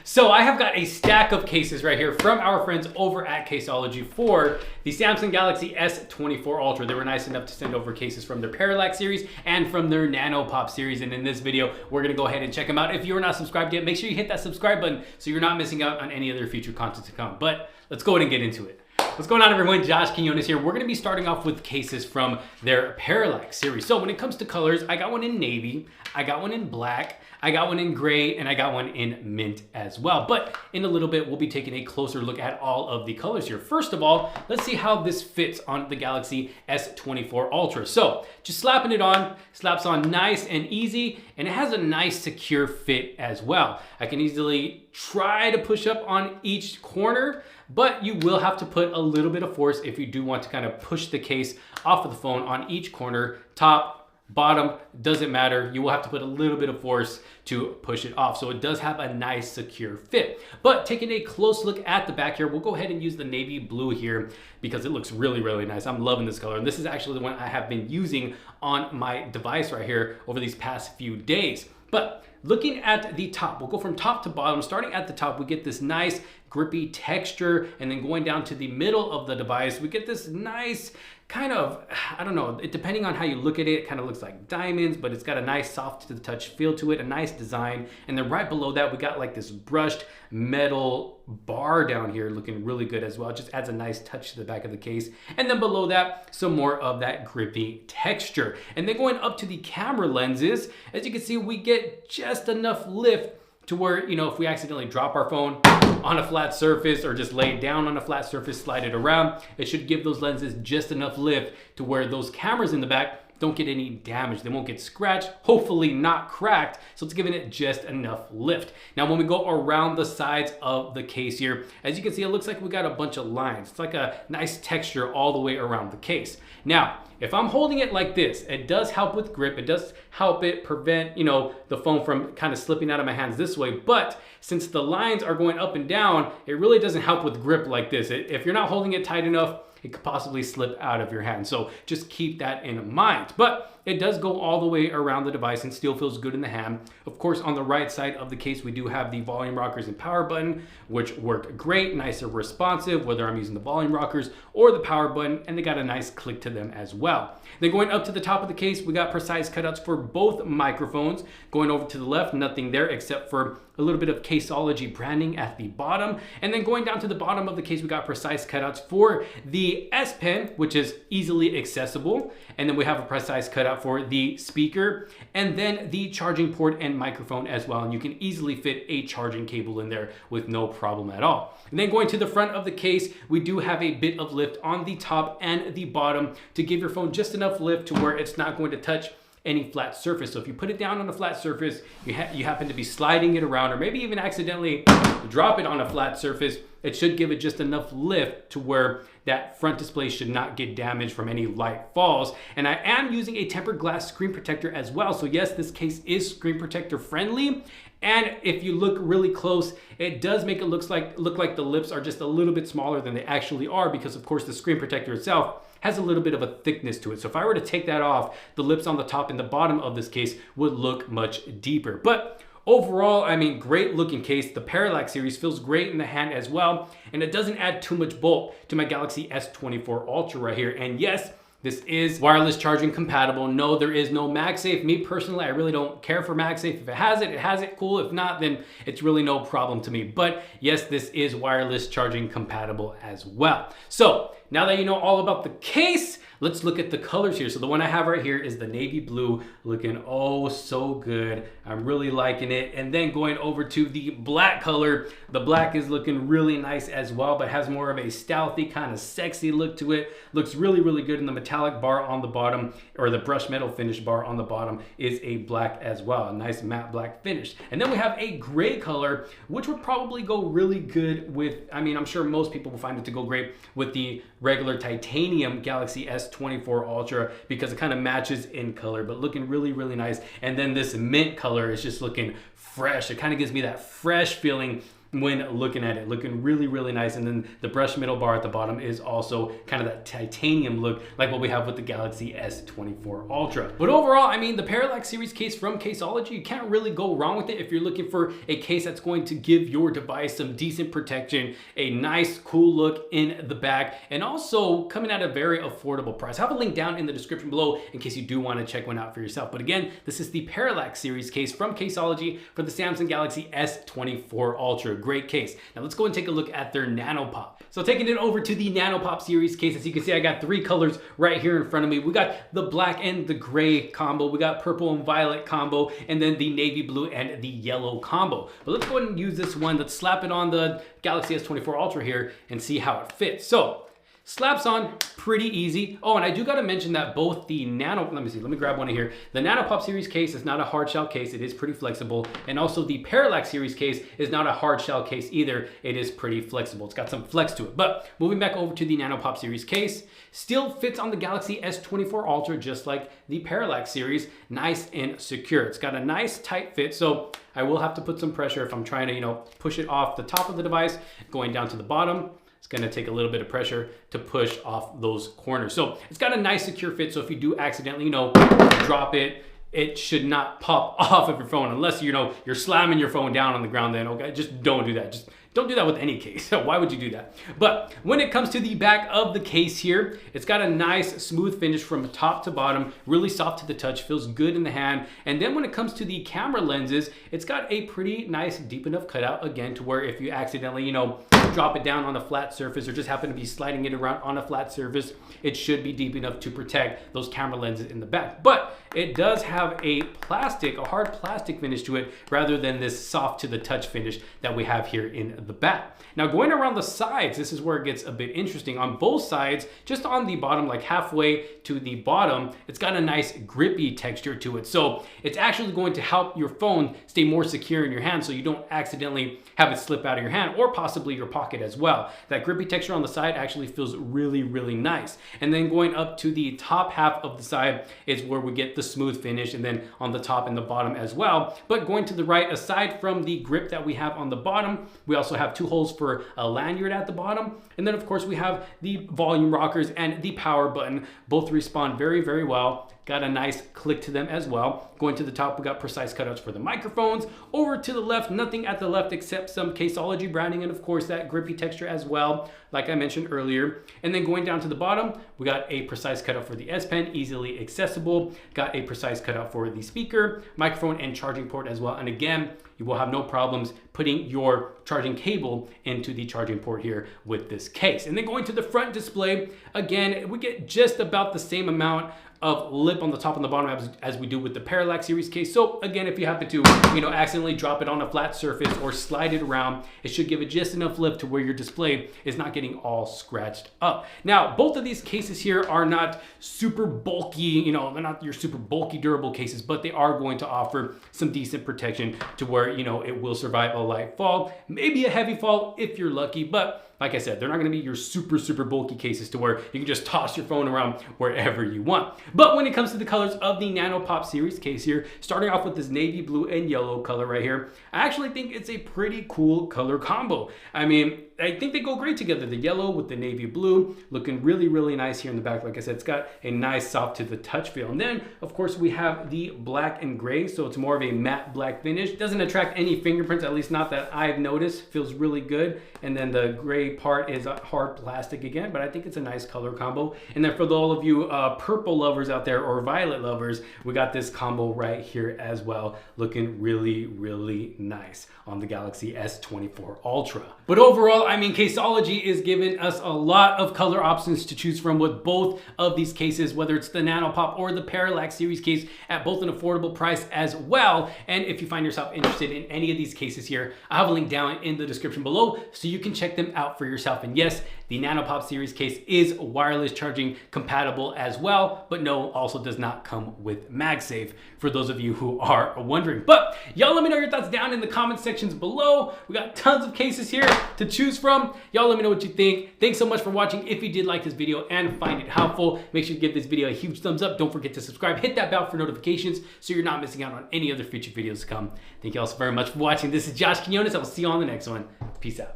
So I have got a stack of cases right here from our friends over at Caseology for the Samsung Galaxy S24 Ultra. They were nice enough to send over cases from their Parallax series and from their Nano Pop series. And in this video, we're gonna go ahead and check them out. If you're not subscribed yet, make sure you hit that subscribe button so you're not missing out on any other future content to come. But let's go ahead and get into it. What's going on, everyone? Josh Quinones here. We're going to be starting off with cases from their Parallax series. So when it comes to colors, I got one in navy, I got one in black, I got one in gray, and I got one in mint as well. But in a little bit, we'll be taking a closer look at all of the colors here. First of all, let's see how this fits on the Galaxy S24 Ultra. So just slapping it on, slaps on nice and easy, and it has a nice secure fit as well. I can easily try to push up on each corner, but you will have to put a little bit of force if you do want to kind of push the case off of the phone on each corner, top, bottom, doesn't matter. You will have to put a little bit of force to push it off. So it does have a nice secure fit. But taking a close look at the back here, we'll go ahead and use the navy blue here because it looks really, really nice. I'm loving this color. And this is actually the one I have been using on my device right here over these past few days. But looking at the top, we'll go from top to bottom. Starting at the top, we get this nice grippy texture, and then going down to the middle of the device, we get this nice kind of, I don't know, depending on how you look at it, it kind of looks like diamonds, but it's got a nice soft to the touch feel to it, a nice design. And then right below that, we got like this brushed metal bar down here looking really good as well. It just adds a nice touch to the back of the case. And then below that, some more of that grippy texture. And then going up to the camera lenses, as you can see, we get just enough lift to where, you know, if we accidentally drop our phone on a flat surface or just lay it down on a flat surface, slide it around, it should give those lenses just enough lift to where those cameras in the back don't get any damage. They won't get scratched, hopefully not cracked. So it's giving it just enough lift. Now, when we go around the sides of the case here, as you can see, it looks like we got a bunch of lines. It's like a nice texture all the way around the case. Now, if I'm holding it like this, it does help with grip. It does help it prevent, you know, the phone from kind of slipping out of my hands this way. But since the lines are going up and down, it really doesn't help with grip like this. If you're not holding it tight enough, it could possibly slip out of your hand. So just keep that in mind. But it does go all the way around the device and still feels good in the hand. Of course, on the right side of the case, we do have the volume rockers and power button, which work great, nice and responsive, whether I'm using the volume rockers or the power button, and they got a nice click to them as well. Then going up to the top of the case, we got precise cutouts for both microphones. Going over to the left, nothing there except for a little bit of Caseology branding at the bottom. And then going down to the bottom of the case, we got precise cutouts for the S Pen, which is easily accessible. And then we have a precise cutout for the speaker, and then the charging port and microphone as well. And you can easily fit a charging cable in there with no problem at all. And then going to the front of the case, we do have a bit of lift on the top and the bottom to give your phone just enough lift to where it's not going to touch any flat surface. So if you put it down on a flat surface, you happen to be sliding it around, or maybe even accidentally drop it on a flat surface, it should give it just enough lift to where that front display should not get damaged from any light falls. And I am using a tempered glass screen protector as well. So yes, this case is screen protector friendly. And if you look really close, it does make it look like the lips are just a little bit smaller than they actually are, because of course the screen protector itself has a little bit of a thickness to it. So if I were to take that off, the lips on the top and the bottom of this case would look much deeper. But overall, I mean, great looking case. The Parallax series feels great in the hand as well, and it doesn't add too much bulk to my Galaxy S24 Ultra right here. And yes, this is wireless charging compatible. No, there is no MagSafe. Me personally, I really don't care for MagSafe. If it has it, cool. If not, then it's really no problem to me. But yes, this is wireless charging compatible as well. So now that you know all about the case, let's look at the colors here. So the one I have right here is the navy blue, looking oh so good. I'm really liking it. And then going over to the black color, the black is looking really nice as well, but has more of a stealthy kind of sexy look to it. Looks really, really good. And the metallic bar on the bottom, or the brushed metal finish bar on the bottom, is a black as well, a nice matte black finish. And then we have a gray color, which would probably go really good with, I mean, I'm sure most people will find it to go great with the regular titanium Galaxy S24 Ultra, because it kind of matches in color, but looking really, really nice. And then this mint color is just looking fresh. It kind of gives me that fresh feeling when looking at it, looking really, really nice. And then the brushed middle bar at the bottom is also kind of that titanium look like what we have with the Galaxy S24 Ultra. But overall, I mean, the Parallax series case from Caseology, you can't really go wrong with it if you're looking for a case that's going to give your device some decent protection, a nice, cool look in the back, and also coming at a very affordable price. I have a link down in the description below in case you do want to check one out for yourself. But again, this is the Parallax series case from Caseology for the Samsung Galaxy S24 Ultra. Great case. Now let's go and take a look at their Nano Pop. So taking it over to the Nano Pop series case, as you can see, I got three colors right here in front of me. We got the black and the gray combo, we got purple and violet combo, and then the navy blue and the yellow combo. But let's go ahead and use this one. Let's slap it on the Galaxy S24 Ultra here and see how it fits. So slaps on pretty easy. Oh, and I do got to mention that both the Nano, let me grab one here. The Nano Pop series case is not a hard shell case. It is pretty flexible. And also the Parallax series case is not a hard shell case either. It is pretty flexible. It's got some flex to it. But moving back over to the Nano Pop series case, still fits on the Galaxy S24 Ultra just like the Parallax series. Nice and secure. It's got a nice tight fit. So I will have to put some pressure if I'm trying to, push it off the top of the device, going down to the bottom. It's gonna take a little bit of pressure to push off those corners. So it's got a nice secure fit. So if you do accidentally, drop it, it should not pop off of your phone unless, you're slamming your phone down on the ground then, okay? Just don't do that. Just don't do that with any case. Why would you do that? But when it comes to the back of the case here, it's got a nice smooth finish from top to bottom, really soft to the touch, feels good in the hand. And then when it comes to the camera lenses, it's got a pretty nice deep enough cutout again to where if you accidentally, drop it down on a flat surface or just happen to be sliding it around on a flat surface, it should be deep enough to protect those camera lenses in the back. But it does have a hard plastic finish to it rather than this soft to the touch finish that we have here in the back. Now going around the sides, this is where it gets a bit interesting. On both sides, just on the bottom, like halfway to the bottom, it's got a nice grippy texture to it. So it's actually going to help your phone stay more secure in your hand so you don't accidentally have it slip out of your hand or possibly your pocket as well. That grippy texture on the side actually feels really, really nice. And then going up to the top half of the side is where we get the smooth finish, and then on the top and the bottom as well. But going to the right, aside from the grip that we have on the bottom, we also have two holes for a lanyard at the bottom. And then of course we have the volume rockers and the power button. Both respond very, very well. Got a nice click to them as well. Going to the top, we got precise cutouts for the microphones. Over to the left, nothing at the left except some Caseology branding and of course that grippy texture as well, like I mentioned earlier. And then going down to the bottom, we got a precise cutout for the S Pen, easily accessible. Got a precise cutout for the speaker, microphone, and charging port as well. And again, you will have no problems putting your charging cable into the charging port here with this case. And then going to the front display, again, we get just about the same amount of lip on the top and the bottom as we do with the Parallax series case. So again, if you happen to, accidentally drop it on a flat surface or slide it around, it should give it just enough lip to where your display is not getting all scratched up. Now, both of these cases here are not super bulky, they're not your super bulky durable cases, but they are going to offer some decent protection to where, it will survive a light fall, maybe a heavy fall if you're lucky, but like I said, they're not gonna be your super, super bulky cases to where you can just toss your phone around wherever you want. But when it comes to the colors of the Nano Pop series case here, starting off with this navy blue and yellow color right here, I actually think it's a pretty cool color combo. I mean, I think they go great together. The yellow with the navy blue, looking really, really nice here in the back. Like I said, it's got a nice soft to the touch feel. And then, of course, we have the black and gray, so it's more of a matte black finish. Doesn't attract any fingerprints, at least not that I've noticed. Feels really good. And then the gray part is hard plastic again, but I think it's a nice color combo. And then for all of you purple lovers out there or violet lovers, we got this combo right here as well, looking really, really nice on the Galaxy S24 Ultra. But overall, I mean, Caseology is giving us a lot of color options to choose from with both of these cases, whether it's the Nano Pop or the Parallax series case, at both an affordable price as well. And if you find yourself interested in any of these cases here, I have a link down in the description below so you can check them out for yourself. And yes, the Nano Pop series case is wireless charging compatible as well, but no, also does not come with MagSafe, for those of you who are wondering. But y'all let me know your thoughts down in the comment sections below. We got tons of cases here to choose from. Y'all let me know what you think. Thanks so much for watching. If you did like this video and find it helpful, make sure you give this video a huge thumbs up. Don't forget to subscribe. Hit that bell for notifications so you're not missing out on any other future videos to come. Thank you all so very much for watching. This is Josh Quinones. I will see you on the next one. Peace out.